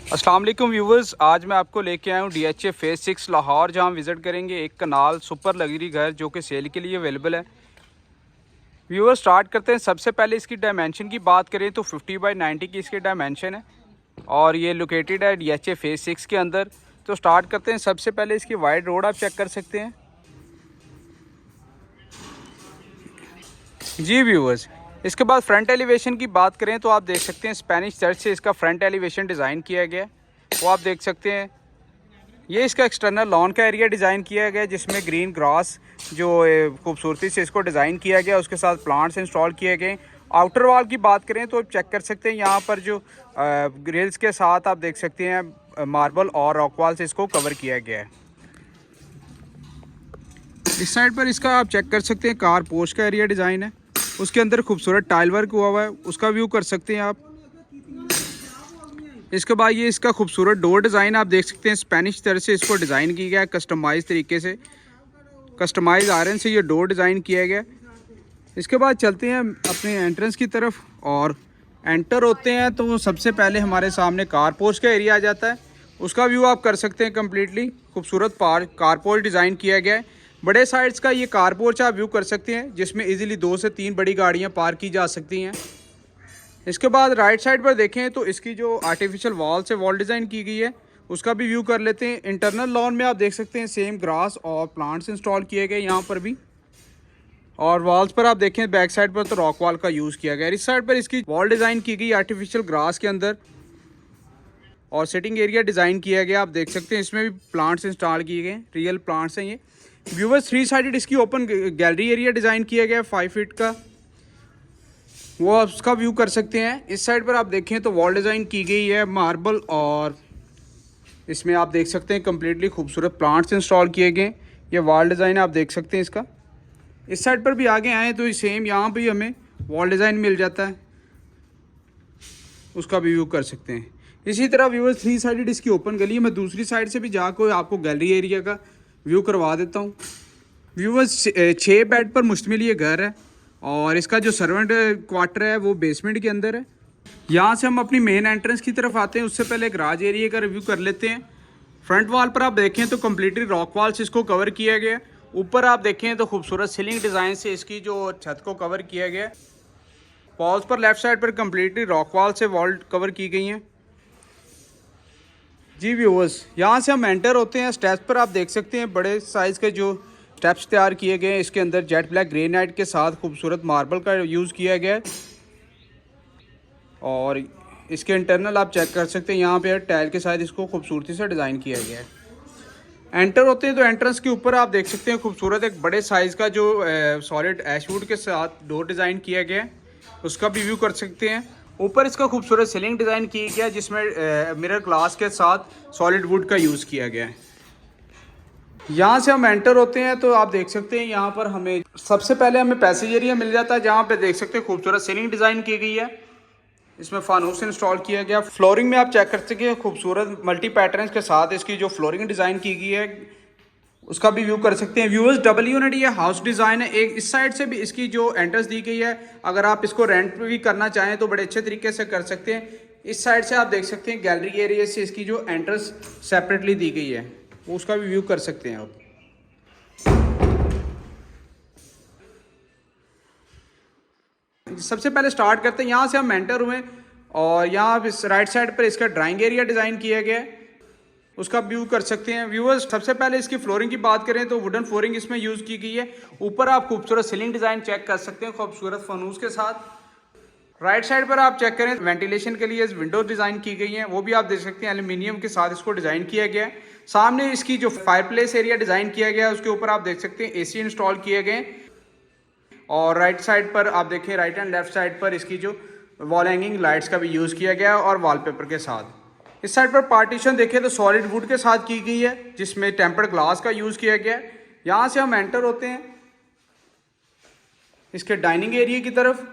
अस्सलाम वालेकुम व्यूवर्स, आज मैं आपको लेके आया हूँ DHA फेज़ 6 लाहौर, जहाँ हम विज़िट करेंगे एक कनाल सुपर लग्जरी घर जो कि सेल के लिए अवेलेबल है। व्यूवर्स, स्टार्ट करते हैं। सबसे पहले इसकी डायमेंशन की बात करें तो 50x90 की इसकी डायमेंशन है और ये लोकेटेड है DHA फेज़ 6 के अंदर। तो स्टार्ट करते हैं। सबसे पहले इसकी वाइड रोड आप चेक कर सकते हैं। जी व्यूवर्स, इसके बाद फ्रंट एलिवेशन की बात करें तो आप देख सकते हैं स्पेनिश चर्च से इसका फ्रंट एलिवेशन डिज़ाइन किया गया है, वो आप देख सकते हैं। ये इसका एक्सटर्नल लॉन का एरिया डिज़ाइन किया गया है, जिसमें ग्रीन ग्रास जो खूबसूरती से इसको डिज़ाइन किया गया, उसके साथ प्लांट्स इंस्टॉल किए गए। आउटर वॉल की बात करें तो चेक कर सकते हैं, यहाँ पर जो ग्रिल्स के साथ आप देख सकते हैं मार्बल और रॉक वॉल से इसको कवर किया गया है। इस साइड पर इसका आप चेक कर सकते हैं कार पोर्च का एरिया डिज़ाइन है, उसके अंदर खूबसूरत टाइल वर्क हुआ है, उसका व्यू कर सकते हैं आप। इसके बाद ये इसका खूबसूरत डोर डिज़ाइन आप देख सकते हैं, स्पेनिश तरह से इसको डिज़ाइन किया गया है कस्टमाइज तरीके से, कस्टमाइज आयरन से ये डोर डिज़ाइन किया गया। इसके बाद चलते हैं अपने एंट्रेंस की तरफ और एंटर होते हैं तो सबसे पहले हमारे सामने कार पोर्च का एरिया आ जाता है, उसका व्यू आप कर सकते हैं। कम्प्लीटली खूबसूरत कार पोर्च डिज़ाइन किया गया है। बड़े साइड्स का ये कार पोर्च आप व्यू कर सकते हैं, जिसमें इजीली 2 से 3 बड़ी गाड़ियाँ पार्क की जा सकती हैं। इसके बाद राइट साइड पर देखें तो इसकी जो आर्टिफिशियल वॉल से वॉल डिज़ाइन की गई है, उसका भी व्यू कर लेते हैं। इंटरनल लॉन में आप देख सकते हैं सेम ग्रास और प्लांट्स इंस्टॉल किए गए यहाँ पर भी, और वॉल्स पर आप देखें बैक साइड पर तो रॉक वॉल का यूज़ किया गया। इस साइड पर इसकी वॉल डिज़ाइन की गई आर्टिफिशियल ग्रास के अंदर, और सिटिंग एरिया डिज़ाइन किया गया। आप देख सकते हैं इसमें भी प्लांट्स इंस्टॉल किए गए, रियल प्लांट्स हैं ये। व्यूवर्स, 3 साइडेड इसकी ओपन गैलरी एरिया डिज़ाइन किया गया है 5 फीट का, वो आप उसका व्यू कर सकते हैं। इस साइड पर आप देखें तो वॉल डिज़ाइन की गई है मार्बल, और इसमें आप देख सकते हैं कम्प्लीटली खूबसूरत प्लांट्स इंस्टॉल किए गए। ये वॉल डिज़ाइन आप देख सकते हैं इसका। इस साइड पर भी आगे आएँ तो सेम यहाँ पर हमें वॉल डिज़ाइन मिल जाता है, उसका भी व्यू कर सकते हैं। इसी तरह व्यूवर्स, 3 साइडेड इसकी ओपन गली है। मैं दूसरी साइड से भी जाकर आपको गैलरी एरिया का व्यू करवा देता हूँ। व्यूवर्स, 6 बेड पर मुश्तमिल ये घर है, और इसका जो सर्वेंट क्वार्टर है वो बेसमेंट के अंदर है। यहाँ से हम अपनी मेन एंट्रेंस की तरफ आते हैं, उससे पहले गराज एरिया का रिव्यू कर लेते हैं। फ्रंट वॉल पर आप देखें तो कम्प्लीटली रॉक वॉल से इसको कवर किया गया। ऊपर आप देखें तो खूबसूरत सीलिंग डिज़ाइन से इसकी जो छत को कवर किया गया। वॉल्स पर लेफ्ट साइड पर कम्प्लीटली रॉक वॉल से वॉल कवर की गई हैं। जी व्यूवर्स, यहाँ से हम एंटर होते हैं। स्टेप्स पर आप देख सकते हैं बड़े साइज़ के जो स्टेप्स तैयार किए गए हैं, इसके अंदर जेट ब्लैक ग्रेनाइट के साथ खूबसूरत मार्बल का यूज़ किया गया है, और इसके इंटरनल आप चेक कर सकते हैं, यहाँ पे टाइल के साथ इसको खूबसूरती से डिज़ाइन किया गया है। एंटर होते हैं तो एंट्रेंस के ऊपर आप देख सकते हैं खूबसूरत एक बड़े साइज़ का जो सॉलिड ऐशवुड के साथ डोर डिज़ाइन किया गया है, उसका भी व्यू कर सकते हैं। ऊपर इसका खूबसूरत सीलिंग डिज़ाइन किया गया, जिसमें मिरर ग्लास के साथ सॉलिड वुड का यूज़ किया गया है। यहाँ से हम एंटर होते हैं तो आप देख सकते हैं यहाँ पर हमें सबसे पहले हमें पैसेज एरिया मिल जाता है, जहाँ पे देख सकते हैं खूबसूरत सीलिंग डिज़ाइन की गई है, इसमें फानूस इंस्टॉल किया गया। फ्लोरिंग में आप चेक कर सकते हैं खूबसूरत मल्टी पैटर्न्स के साथ इसकी जो फ्लोरिंग डिज़ाइन की गई है, उसका भी व्यू कर सकते हैं। व्यूअर्स, डबल यूनिट ये हाउस डिज़ाइन है। एक इस साइड से भी इसकी जो एंट्रेंस दी गई है, अगर आप इसको रेंट पे भी करना चाहें तो बड़े अच्छे तरीके से कर सकते हैं। इस साइड से आप देख सकते हैं गैलरी एरिया से इसकी जो एंट्रेंस सेपरेटली दी गई है, वो उसका भी व्यू कर सकते हैं आप। सबसे पहले स्टार्ट करते हैं, यहाँ से हम एंटर हुए और यहाँ इस राइट साइड पर इसका ड्राइंग एरिया डिज़ाइन किया गया है, उसका व्यू कर सकते हैं। व्यूअर्स, सबसे पहले इसकी फ्लोरिंग की बात करें तो वुडन फ्लोरिंग इसमें यूज़ की गई है। ऊपर आप खूबसूरत सीलिंग डिज़ाइन चेक कर सकते हैं खूबसूरत फनूस के साथ। राइट साइड पर आप चेक करें वेंटिलेशन के लिए विंडो डिज़ाइन की गई हैं, वो भी आप देख सकते हैं एल्यूमिनियम के साथ इसको डिज़ाइन किया गया है। सामने इसकी जो फायरप्लेस एरिया डिज़ाइन किया गया है, उसके ऊपर आप देख सकते हैं AC इंस्टॉल किए गए। और राइट साइड पर आप देखें, राइट एंड लेफ्ट साइड पर इसकी जो वॉल हैंगिंग लाइट्स का भी यूज़ किया गया है, और वॉलपेपर के साथ। इस साइड पर पार्टीशन देखें तो सॉलिड वुड के साथ की गई है, जिसमें टेम्पर्ड ग्लास का यूज़ किया गया है। यहाँ से हम एंटर होते हैं इसके डाइनिंग एरिया की तरफ।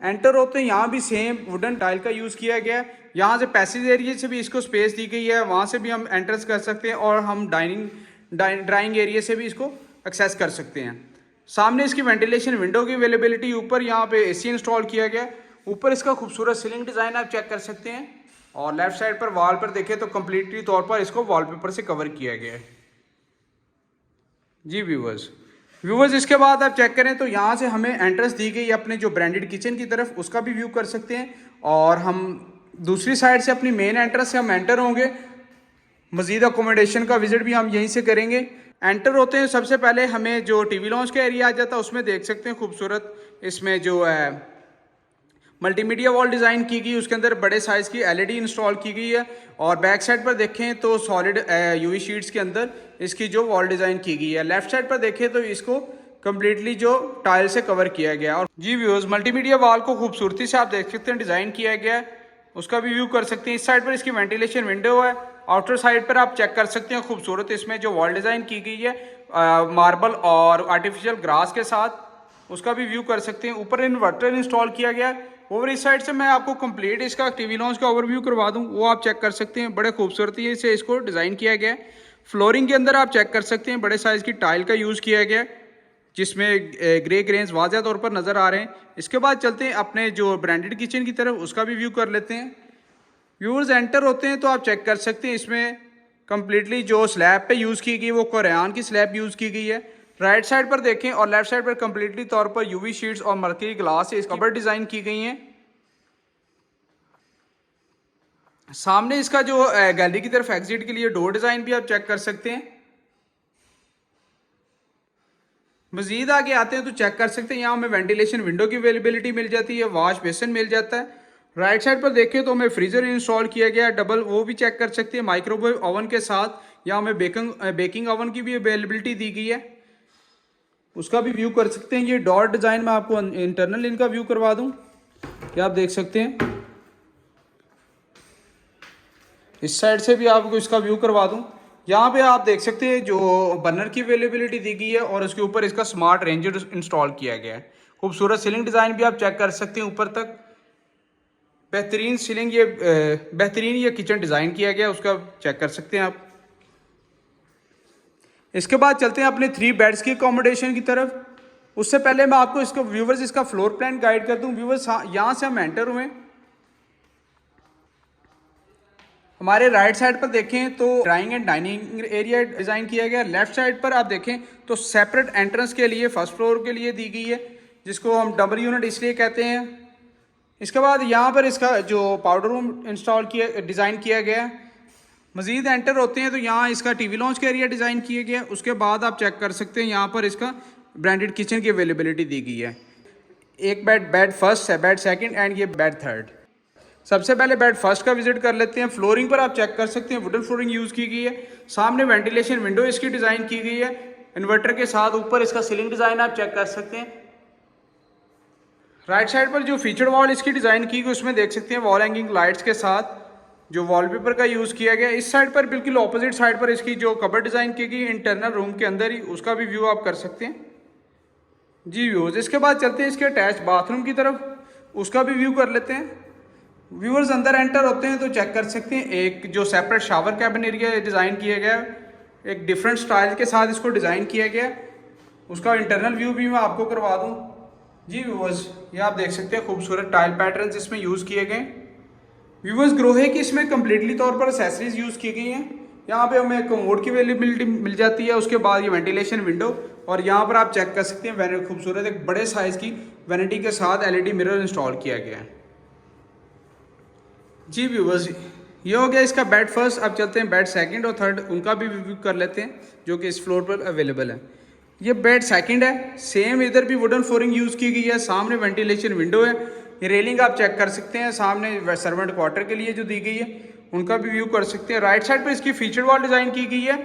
एंटर होते हैं, यहाँ भी सेम वुडन टाइल का यूज़ किया गया है। यहाँ से पैसेज एरिया से भी इसको स्पेस दी गई है, वहाँ से भी हम एंट्रेंस कर सकते हैं, और हम ड्राइंग एरिया से भी इसको एक्सेस कर सकते हैं। सामने इसकी वेंटिलेशन विंडो की अवेलेबिलिटी, ऊपर यहाँ पे AC इंस्टॉल किया गया। ऊपर इसका खूबसूरत सीलिंग डिज़ाइन आप चेक कर सकते हैं। और लेफ्ट साइड पर वॉल पर देखें तो कम्प्लीटली तौर पर इसको वॉलपेपर से कवर किया गया है। जी व्यूवर्स इसके बाद आप चेक करें तो यहाँ से हमें एंट्रेंस दी गई अपने जो ब्रांडेड किचन की तरफ, उसका भी व्यू कर सकते हैं। और हम दूसरी साइड से अपनी मेन एंट्रेंस से हम एंटर होंगे। मजीद अकोमोडेशन का विजिट भी हम यहीं से करेंगे। एंटर होते हैं सबसे पहले हमें जो टीवी लॉन्च का एरिया आ जाता है, उसमें देख सकते हैं खूबसूरत इसमें जो है मल्टीमीडिया वॉल डिज़ाइन की गई, उसके अंदर बड़े साइज़ की एलईडी इंस्टॉल की गई है। और बैक साइड पर देखें तो सॉलिड यूवी शीट्स के अंदर इसकी जो वॉल डिज़ाइन की गई है। लेफ्ट साइड पर देखें तो इसको कम्प्लीटली जो टाइल से कवर किया गया। और जी व्यूअर्स मल्टीमीडिया वॉल को खूबसूरती से आप देख सकते हैं डिज़ाइन किया गया है, उसका भी व्यू कर सकते हैं। इस साइड पर इसकी वेंटिलेशन विंडो है। आउटर साइड पर आप चेक कर सकते हैं खूबसूरत इसमें जो वॉल डिज़ाइन की गई है मार्बल और आर्टिफिशियल ग्रास के साथ, उसका भी व्यू कर सकते हैं। ऊपर इन्वर्टर इंस्टॉल किया गया है। ओवर इस साइड से मैं आपको कंप्लीट इसका टीवी लॉन्च का ओवरव्यू करवा दूं, वो आप चेक कर सकते हैं। बड़े खूबसूरती से इसको डिज़ाइन किया गया है। फ्लोरिंग के अंदर आप चेक कर सकते हैं बड़े साइज़ की टाइल का यूज़ किया गया है, जिसमें ग्रे ग्रेन्स वाज़ह तौर पर नज़र आ रहे हैं। इसके बाद चलते हैं अपने जो ब्रांडेड किचन की तरफ, उसका भी व्यू कर लेते हैं। व्यूअर्स एंटर होते हैं तो आप चेक कर सकते हैं इसमें कम्प्लीटली जो स्लैब पे यूज़ की गई वो कोरियान की स्लैब यूज़ की गई है। राइट साइड पर देखें और लेफ्ट साइड पर कम्प्लीटली तौर पर यूवी शीट्स और मर्करी ग्लास से इस कबर्ड डिज़ाइन की गई हैं। सामने इसका जो गैलरी की तरफ एग्जिट के लिए डोर डिज़ाइन भी आप चेक कर सकते हैं। मजीद आगे आते हैं तो चेक कर सकते हैं यहाँ हमें वेंटिलेशन विंडो की अवेलेबिलिटी मिल जाती है, वॉश बेसिन मिल जाता है। राइट साइड पर देखें तो हमें फ्रीजर इंस्टॉल किया गया है डबल, वो भी चेक कर सकते हैं माइक्रोवेव ओवन के साथ। यहाँ हमें बेकिंग ओवन की भी अवेलेबिलिटी दी गई है, उसका भी व्यू कर सकते हैं। ये डॉट डिज़ाइन में आपको इंटरनल इनका व्यू करवा दूँ, क्या आप देख सकते हैं। इस साइड से भी आपको इसका व्यू करवा दूँ। यहाँ पे आप देख सकते हैं जो बर्नर की अवेलेबिलिटी दी गई है और उसके ऊपर इसका स्मार्ट रेंजर इंस्टॉल किया गया है। खूबसूरत सीलिंग डिज़ाइन भी आप चेक कर सकते हैं ऊपर तक। बेहतरीन सीलिंग बेहतरीन ये किचन डिज़ाइन किया गया, उसका चेक कर सकते हैं आप। इसके बाद चलते हैं अपने 3 बेड्स की अकोमोडेशन की तरफ। उससे पहले मैं आपको इसको व्यूवर्स इसका फ्लोर प्लान गाइड कर दूं। व्यूवर्स यहाँ से हम एंटर हुए, हमारे राइट साइड पर देखें तो drawing and dining area design किया गया। लेफ्ट साइड पर आप देखें तो सेपरेट एंट्रेंस के लिए फर्स्ट फ्लोर के लिए दी गई है, जिसको हम डबल यूनिट इसलिए कहते हैं। इसके बाद यहाँ पर इसका जो पाउडर रूम इंस्टॉल किया डिज़ाइन किया गया है। मज़ीद एंटर होते हैं तो यहाँ इसका टीवी लॉन्च का एरिया डिज़ाइन किया गया। उसके बाद आप चेक कर सकते हैं यहाँ पर इसका ब्रांडेड किचन की अवेलेबिलिटी दी गई है। एक बेड फर्स्ट है, बेड सेकंड एंड ये बेड थर्ड। सबसे पहले बेड फर्स्ट का विजिट कर लेते हैं। फ्लोरिंग पर आप चेक कर सकते हैं वुडन फ्लोरिंग यूज़ की गई है। सामने वेंटिलेशन विंडो इसकी डिज़ाइन की गई है इन्वर्टर के साथ। ऊपर इसका सीलिंग डिज़ाइन आप चेक कर सकते हैं। राइट साइड पर जो फीचर वॉल इसकी डिज़ाइन की गई, उसमें देख सकते हैं वॉल हैंगिंग लाइट्स के साथ जो वॉलपेपर का यूज़ किया गया। इस साइड पर बिल्कुल ऑपोजिट साइड पर इसकी जो कबर्ड डिज़ाइन की गई इंटरनल रूम के अंदर ही, उसका भी व्यू आप कर सकते हैं। जी व्यूज़ इसके बाद चलते हैं इसके अटैच बाथरूम की तरफ, उसका भी व्यू कर लेते हैं। व्यूअर्स अंदर एंटर होते हैं तो चेक कर सकते हैं एक जो separate shower cabin area design किया गया है, एक डिफरेंट स्टाइल के साथ इसको डिज़ाइन किया गया। उसका इंटरनल व्यू भी मैं आपको करवा दूँ। जी व्यूअर्स ये आप देख सकते हैं खूबसूरत टाइल पैटर्न्स इसमें यूज़ किए गए। व्यूअर्स ग्रोहे की इसमें कम्प्लीटली तौर पर एक्सेसरीज यूज़ की गई हैं। यहाँ पे हमें कमोड की अवेलेबिलिटी मिल जाती है। उसके बाद ये वेंटिलेशन विंडो, और यहाँ पर आप चेक कर सकते हैं खूबसूरत एक बड़े साइज़ की वैनिटी के साथ एलईडी मिरर इंस्टॉल किया गया है। जी व्यूअर्स ये हो गया इसका बेड फर्स्ट। अब चलते हैं बेड सेकंड और थर्ड, उनका भी रिव्यू कर लेते हैं जो कि इस फ्लोर पर अवेलेबल है। ये बेड सेकंड है, सेम इधर भी वुडन फ्लोरिंग यूज़ की गई है। सामने वेंटिलेशन विंडो है, ये रेलिंग आप चेक कर सकते हैं। सामने सर्वेंट क्वार्टर के लिए जो दी गई है उनका भी व्यू कर सकते हैं। राइट साइड पर इसकी फीचर वॉल डिज़ाइन की गई है,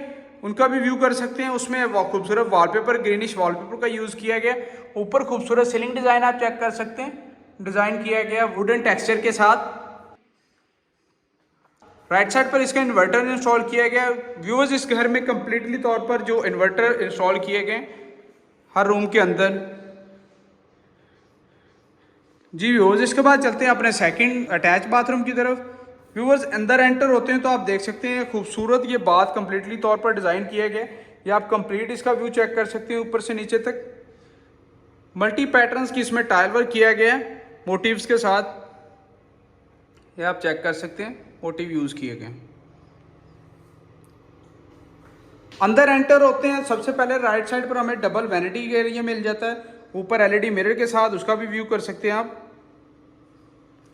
उनका भी व्यू कर सकते हैं। उसमें खूबसूरत वॉलपेपर ग्रीनिश वॉलपेपर का यूज़ किया गया। ऊपर खूबसूरत सीलिंग डिज़ाइन आप चेक कर सकते हैं, डिज़ाइन किया गया वुडन टेक्सचर के साथ। राइट साइड पर इसका इन्वर्टर इंस्टॉल किया गया। व्यूअर्स इस घर में कम्प्लीटली तौर पर जो इन्वर्टर इंस्टॉल किए गए हर रूम के अंदर। जी व्यूअर्स इसके बाद चलते हैं अपने सेकंड अटैच बाथरूम की तरफ। व्यूअर्स अंदर एंटर होते हैं तो आप देख सकते हैं खूबसूरत ये बाथ कम्प्लीटली तौर पर डिज़ाइन किया गया। ये आप कंप्लीट इसका व्यू चेक कर सकते हैं ऊपर से नीचे तक। मल्टी पैटर्न्स की इसमें टाइल वर्क किया गया है मोटिव्स के साथ, ये आप चेक कर सकते हैं। मोटिव यूज़ किए गए। अंदर एंटर होते हैं, सबसे पहले राइट साइड पर हमें डबल वैनिटी एरिया मिल जाता है, ऊपर एलईडी मिरर के साथ, उसका भी व्यू कर सकते हैं आप।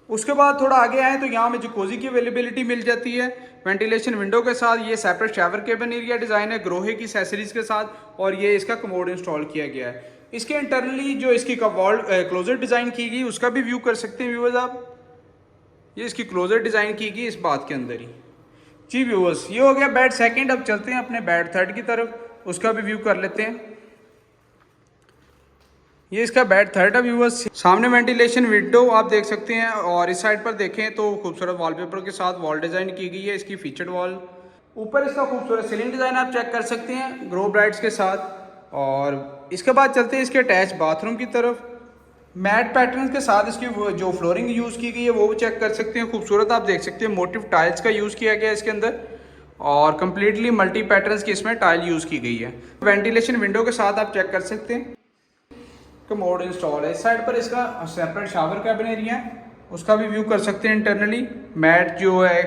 उसके बाद थोड़ा आगे आए तो यहाँ में जकूज़ी की अवेलेबिलिटी मिल जाती है वेंटिलेशन विंडो के साथ। ये separate shower cabin area design है ग्रोहे की एसेसरीज के साथ, और ये इसका कमोड इंस्टॉल किया गया है। इसके इंटरनली जो इसकी वॉल क्लोजर डिज़ाइन की गई उसका भी व्यू कर सकते हैं व्यूअर्स आप। ये इसकी क्लोजर डिज़ाइन की गई इस बात के अंदर ही। जी व्यूअर्स, ये हो गया बेड सेकंड। अब चलते हैं अपने बेड थर्ड की तरफ, उसका भी व्यू कर लेते हैं। ये इसका बेड थर्ड है व्यूअर्स। सामने वेंटिलेशन विंडो आप देख सकते हैं, और इस साइड पर देखें तो खूबसूरत वॉलपेपर के साथ वॉल डिज़ाइन की गई है इसकी फीचर्ड वॉल। ऊपर इसका खूबसूरत सीलिंग डिज़ाइन आप चेक कर सकते हैं ग्रो ब्राइट्स के साथ। और इसके बाद चलते हैं इसके अटैच बाथरूम की तरफ। मैट पैटर्न के साथ इसकी जो फ्लोरिंग यूज़ की गई है वो चेक कर सकते हैं। खूबसूरत आप देख सकते हैं मोटिव टाइल्स का यूज़ किया गया है इसके अंदर, और कम्प्लीटली मल्टी पैटर्न्स की इसमें टाइल यूज़ की गई है। वेंटिलेशन विंडो के साथ आप चेक कर सकते हैं कमोड इंस्टॉल है। इस साइड पर इसका सेपरेट शावर कैबिन एरिया है, उसका भी व्यू कर सकते हैं इंटरनली। मैट जो है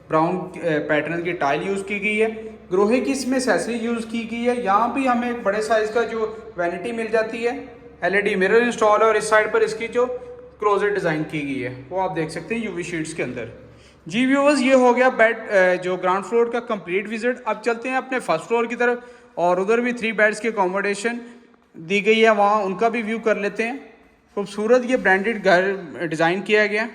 ब्राउन पैटर्न की टाइल यूज़ की गई है, ग्रोहे की इसमें एसेसरी यूज़ की गई है। यहाँ भी हमें एक बड़े साइज़ का जो वैनिटी मिल जाती है, एलईडी मिरर इंस्टॉल है, और इस साइड पर इसकी जो क्लोजर डिज़ाइन की गई है वो आप देख सकते हैं यूवी शीट्स के अंदर। जी व्यूअर्स, ये हो गया बेड जो ग्राउंड फ्लोर का कंप्लीट विजिट। अब चलते हैं अपने फर्स्ट फ्लोर की तरफ, और उधर भी 3 बेड्स की अकोमोडेशन दी गई है, वहाँ उनका भी व्यू कर लेते हैं। खूबसूरत ये ब्रांडेड घर डिज़ाइन किया गया।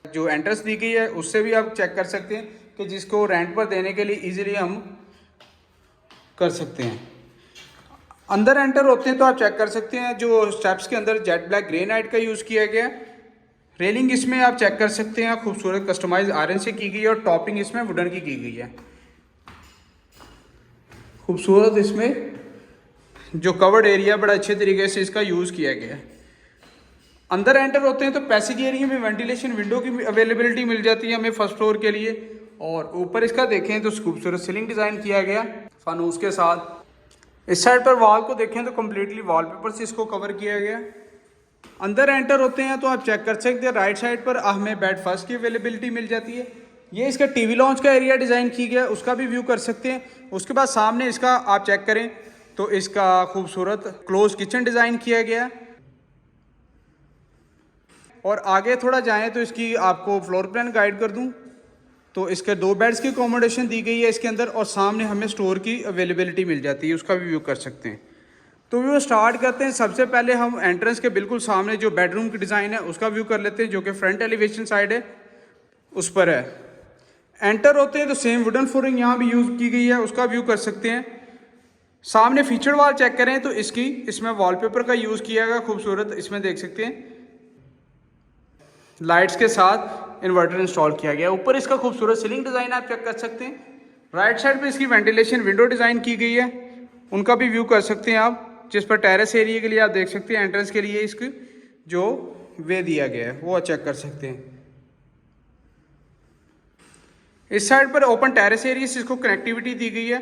जो एंट्रेंस दी गई है उससे भी आप चेक कर सकते हैं कि जिसको रेंट पर देने के लिए इजीली हम कर सकते हैं। अंदर एंटर होते हैं तो आप चेक कर सकते हैं जो स्टेप्स के अंदर जेट ब्लैक ग्रेनाइट का यूज़ किया गया। रेलिंग इसमें आप चेक कर सकते हैं खूबसूरत कस्टमाइज आयरन से की गई है, और टॉपिंग इसमें वुडन की गई है। खूबसूरत इसमें जो कवर्ड एरिया बड़ा अच्छे तरीके से इसका यूज़ किया गया है। अंदर एंटर होते हैं तो पैसेज एरिया में वेंटिलेशन विंडो की अवेलेबिलिटी मिल जाती है हमें फर्स्ट फ्लोर के लिए। और ऊपर इसका देखें तो खूबसूरत सीलिंग डिज़ाइन किया गया फानूस के साथ। इस साइड पर वॉल को देखें तो कम्प्लीटली वॉलपेपर से इसको कवर किया गया। अंदर एंटर होते हैं तो आप चेक कर सकते हैं राइट साइड पर हमें बेड फर्स्ट की अवेलेबिलिटी मिल जाती है। ये इसका टीवी लॉन्च का एरिया डिज़ाइन की गया, उसका भी व्यू कर सकते हैं। उसके बाद सामने इसका आप चेक करें तो इसका खूबसूरत क्लोज किचन डिज़ाइन किया गया। और आगे थोड़ा जाएं तो इसकी आपको फ्लोर प्लान गाइड कर दूं तो इसके 2 बेड्स की अकोमोडेशन दी गई है इसके अंदर, और सामने हमें स्टोर की अवेलेबिलिटी मिल जाती है, उसका भी व्यू कर सकते हैं। तो व्यू स्टार्ट करते हैं। सबसे पहले हम एंट्रेंस के बिल्कुल सामने जो बेडरूम की डिज़ाइन है उसका व्यू कर लेते हैं, जो कि फ्रंट एलिवेशन साइड है उस पर है। एंटर होते हैं तो सेम वुडन फ्लोरिंग यहाँ भी यूज़ की गई है, उसका व्यू कर सकते हैं। सामने फीचर वॉल चेक करें तो इसमें वॉलपेपर का यूज़ किया गया खूबसूरत, इसमें देख सकते हैं लाइट्स के साथ इन्वर्टर इंस्टॉल किया गया। ऊपर इसका खूबसूरत सीलिंग डिज़ाइन आप चेक कर सकते हैं। राइट साइड पे इसकी वेंटिलेशन विंडो डिज़ाइन की गई है, उनका भी व्यू कर सकते हैं आप, जिस पर टेरेस एरिया के लिए आप देख सकते हैं एंट्रेंस के लिए इसकी जो वे दिया गया है वो आप चेक कर सकते हैं। इस साइड पर ओपन टेरेस एरिया से इसको कनेक्टिविटी दी गई है,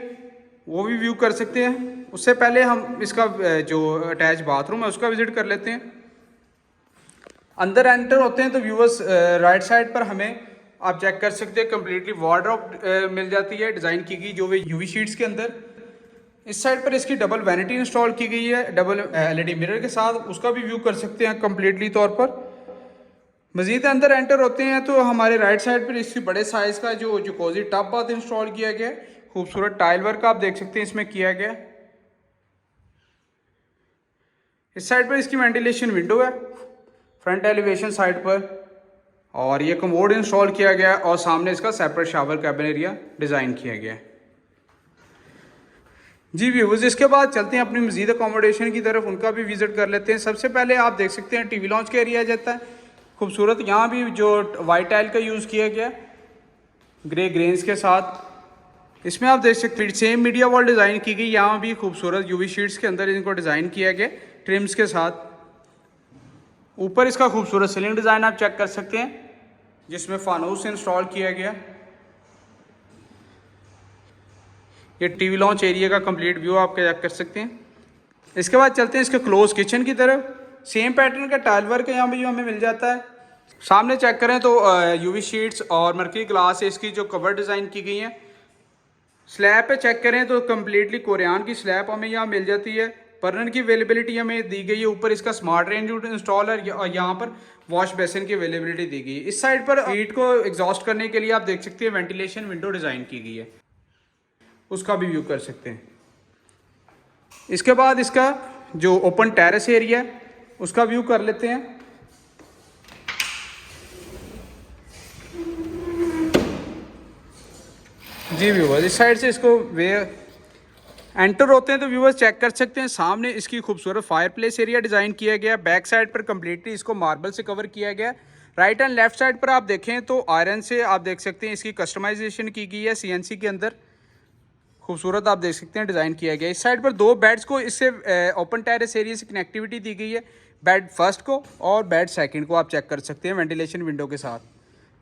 वो भी व्यू कर सकते हैं। उससे पहले हम इसका जो अटैच बाथरूम है उसका विजिट कर लेते हैं। अंदर एंटर होते हैं तो व्यूअर्स राइट साइड पर हमें आप चेक कर सकते हैं कम्प्लीटली वार्डरोब मिल जाती है डिज़ाइन की गई जो वे यूवी शीट्स के अंदर। इस साइड पर इसकी डबल वैनिटी इंस्टॉल की गई है डबल एलईडी मिरर के साथ, उसका भी व्यू कर सकते हैं कम्प्लीटली तौर पर। मज़ीद अंदर एंटर होते हैं तो हमारे राइट साइड पर इसकी बड़े साइज़ का जो जकूज़ी टब बाथ इंस्टॉल किया गया है, खूबसूरत टाइल वर्क आप देख सकते हैं इसमें किया गया। इस साइड पर इसकी वेंटिलेशन विंडो है फ्रंट एलिवेशन साइड पर, और ये कमोड इंस्टॉल किया गया, और सामने इसका separate shower cabin area design किया गया है। जी व्यूअर्स, इसके बाद चलते हैं अपनी मज़ीद अकोमोडेशन की तरफ, उनका भी विजिट कर लेते हैं। सबसे पहले आप देख सकते हैं टीवी लॉन्च का एरिया जाता है खूबसूरत, यहाँ भी जो वाइट टाइल का यूज़ किया गया ग्रे ग्रेन्स के साथ। इसमें आप देख सकते हैं सेम मीडिया वॉल डिज़ाइन की गई, यहाँ भी खूबसूरत यूवी शीट्स के अंदर इनको डिज़ाइन किया गया ट्रिम्स के साथ। ऊपर इसका खूबसूरत सीलिंग डिज़ाइन आप चेक कर सकते हैं जिसमें फानूस इंस्टॉल किया गया। ये टीवी लॉन्च एरिया का कंप्लीट व्यू आप चेक कर सकते हैं। इसके बाद चलते हैं इसके क्लोज किचन की तरफ। सेम पैटर्न का टाइल वर्क यहाँ भी जो हमें मिल जाता है, सामने चेक करें तो यूवी शीट्स और मर्करी ग्लास से इसकी जो कवर डिज़ाइन की गई है। स्लैब पे चेक करें तो कम्प्लीटली कोरियान की स्लैब हमें यहाँ मिल जाती है। बर्नर की अवेलेबिलिटी हमें दी गई है। ऊपर इसका स्मार्ट रेंज इंस्टॉल है और यहाँ पर वॉश बेसिन की अवेलेबिलिटी दी गई है। इस साइड पर हीट को एग्जॉस्ट करने के लिए आप देख सकते हैं वेंटिलेशन विंडो डिज़ाइन की गई है, उसका भी व्यू कर सकते हैं। इसके बाद इसका जो ओपन टेरेस एरिया है उसका व्यू कर लेते हैं। जी व्यूवर्स, इस साइड से इसको वे एंटर होते हैं तो व्यूवर्स चेक कर सकते हैं। सामने इसकी खूबसूरत फायर प्लेस एरिया डिज़ाइन किया गया। बैक साइड पर कम्प्लीटली इसको मार्बल से कवर किया गया। राइट एंड लेफ्ट साइड पर आप देखें तो आयरन से आप देख सकते हैं इसकी कस्टमाइजेशन की गई है। CNC के अंदर खूबसूरत आप देख सकते हैं डिज़ाइन किया गया। इस साइड पर 2 बेड्स को इससे ओपन टेरेस एरिया से कनेक्टिविटी दी गई है। बेड फर्स्ट को और बेड सेकंड को आप चेक कर सकते हैं वेंटिलेशन विंडो के साथ।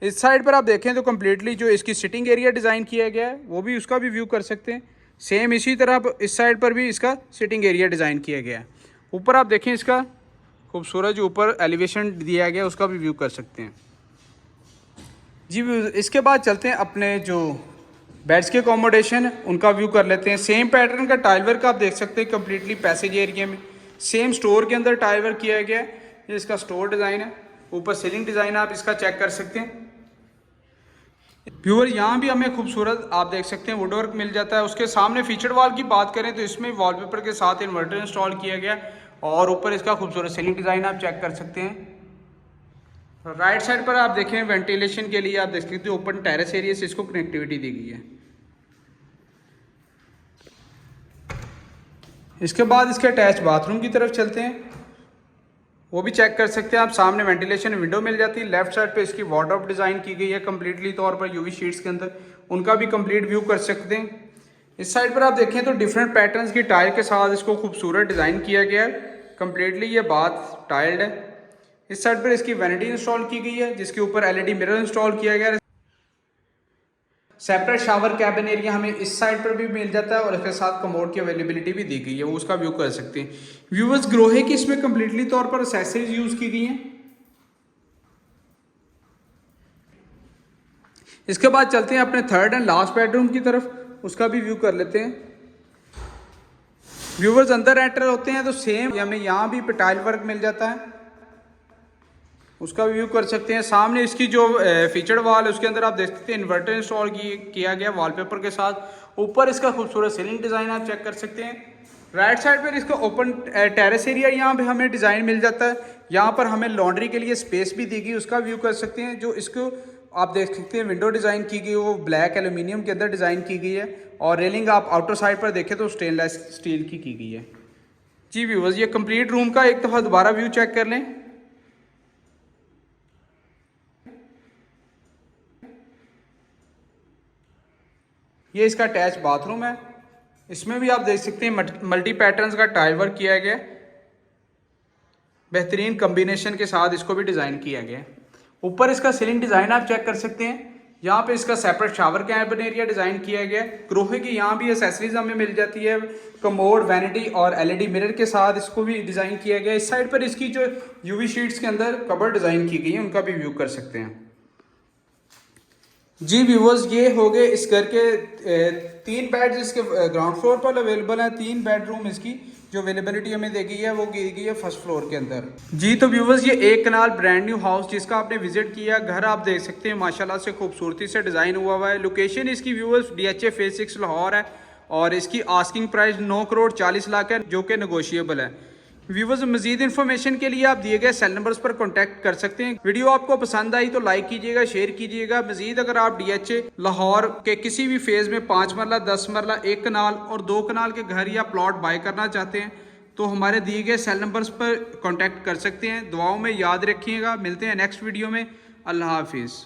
इस साइड पर आप देखें तो कम्प्लीटली जो इसकी सिटिंग एरिया डिज़ाइन किया गया है वो भी उसका भी व्यू कर सकते हैं। सेम इसी तरह इस साइड पर भी इसका सिटिंग एरिया डिज़ाइन किया गया है। ऊपर आप देखें इसका खूबसूरत जो ऊपर एलिवेशन दिया गया उसका भी व्यू कर सकते हैं। जी इसके बाद चलते हैं अपने जो बेड्स के अकोमोडेशन उनका व्यू कर लेते हैं। सेम पैटर्न का टाइल वर्क आप देख सकते हैं कम्प्लीटली पैसेज एरिया में। सेम स्टोर के अंदर टाइल वर्क किया गया है। ये इसका स्टोर डिज़ाइन है। ऊपर सीलिंग डिज़ाइन आप इसका चेक कर सकते हैं। व्यूअर यहाँ भी हमें खूबसूरत आप देख सकते हैं वुड वर्क मिल जाता है। उसके सामने फीचर वॉल की बात करें तो इसमें वॉलपेपर के साथ इन्वर्टर इंस्टॉल किया गया और ऊपर इसका खूबसूरत सीलिंग डिज़ाइन आप चेक कर सकते हैं। राइट साइड पर आप देखें वेंटिलेशन के लिए आप देख सकते हैं ओपन टेरेस एरिया से इसको कनेक्टिविटी दी गई है। इसके बाद इसके अटैच बाथरूम की तरफ चलते हैं, वो भी चेक कर सकते हैं आप। सामने वेंटिलेशन विंडो मिल जाती है। लेफ्ट साइड पे इसकी वार्डरोब डिज़ाइन की गई है कम्प्लीटली तौर पर यूवी शीट्स के अंदर, उनका भी कंप्लीट व्यू कर सकते हैं। इस साइड पर आप देखें तो डिफरेंट पैटर्न्स की टाइल के साथ इसको खूबसूरत डिज़ाइन किया गया है। कम्प्लीटली ये बाथ टाइल्ड है। इस साइड पर इसकी वैनिटी इंस्टॉल की गई है जिसके ऊपर LED मिरर इंस्टॉल किया गया है। सेपरेट शावर कैबिन एरिया हमें इस साइड पर भी मिल जाता है और इसके साथ कमोड की अवेलेबिलिटी भी दी गई है, वो उसका व्यू कर सकते हैं। व्यूवर्स ग्रोहे की इसमें कम्प्लीटली तौर पर एक्सेसरीज यूज की गई हैं। इसके बाद चलते हैं अपने थर्ड एंड लास्ट बेडरूम की तरफ, उसका भी व्यू कर लेते हैं। व्यूवर्स अंदर एंटर होते हैं तो सेम हमें यहाँ भी टाइल वर्क मिल जाता है, उसका व्यू कर सकते हैं। सामने इसकी जो फीचर्ड वॉल है उसके अंदर आप देख सकते हैं इन्वर्टर इंस्टॉल किया गया वॉलपेपर के साथ। ऊपर इसका खूबसूरत सीलिंग डिज़ाइन आप चेक कर सकते हैं। राइट साइड पर इसका ओपन टेरेस एरिया यहाँ पे हमें डिज़ाइन मिल जाता है। यहाँ पर हमें लॉन्ड्री के लिए स्पेस भी दी गई, उसका व्यू कर सकते हैं। जो इसको आप देख सकते हैं विंडो डिज़ाइन की गई वो ब्लैक एल्यूमिनियम के अंदर डिज़ाइन की गई है और रेलिंग आप आउटर साइड पर देखें तो स्टेनलेस स्टील की गई है। जी व्यूअर्स ये कंप्लीट रूम का एक दफ़ा दोबारा व्यू चेक कर लें। ये इसका अटैच बाथरूम है। इसमें भी आप देख सकते हैं मल्टी पैटर्न्स का टाइल वर्क किया गया है। बेहतरीन कॉम्बिनेशन के साथ इसको भी डिज़ाइन किया गया है। ऊपर इसका सीलिंग डिज़ाइन आप चेक कर सकते हैं। यहाँ पे इसका separate shower cabin area design किया गया है। ग्रोहे की यहाँ भी एसेसरीज हमें मिल जाती है, कमोड, वैनिटी और LED मिरर के साथ इसको भी डिज़ाइन किया गया है। इस साइड पर इसकी जो यूवी शीट्स के अंदर कबर्ड डिज़ाइन की गई है उनका भी व्यू कर सकते हैं। जी व्यूवर्स ये हो गए इस घर के 3 बेड्स इसके ग्राउंड फ्लोर पर अवेलेबल हैं। 3 बेडरूम इसकी जो अवेलेबिलिटी हमें दी गई है वो दी गई है फर्स्ट फ्लोर के अंदर। जी तो व्यूवर्स ये 1 कनाल ब्रांड न्यू हाउस जिसका आपने विजिट किया, घर आप देख सकते हैं माशाल्लाह से खूबसूरती से डिज़ाइन हुआ है। लोकेशन इसकी व्यूवर्स DHA फेज 6 लाहौर है और इसकी आस्किंग प्राइस 9 करोड़ 40 लाख है जो कि नेगोशिएबल है। व्यूवर्स मजीद इन्फॉर्मेशन के लिए आप दिए गए सेल नंबर्स पर कांटेक्ट कर सकते हैं। वीडियो आपको पसंद आई तो लाइक कीजिएगा, शेयर कीजिएगा। मजीद अगर आप DHA लाहौर के किसी भी फेज़ में 5 मरला, 10 मरला, 1 कनाल और 2 कनाल के घर या प्लॉट बाय करना चाहते हैं तो हमारे दिए गए सेल नंबर्स पर कांटेक्ट कर सकते हैं। दुआओं में याद रखिएगा। मिलते हैं नेक्स्ट वीडियो में। अल्लाह हाफिज़।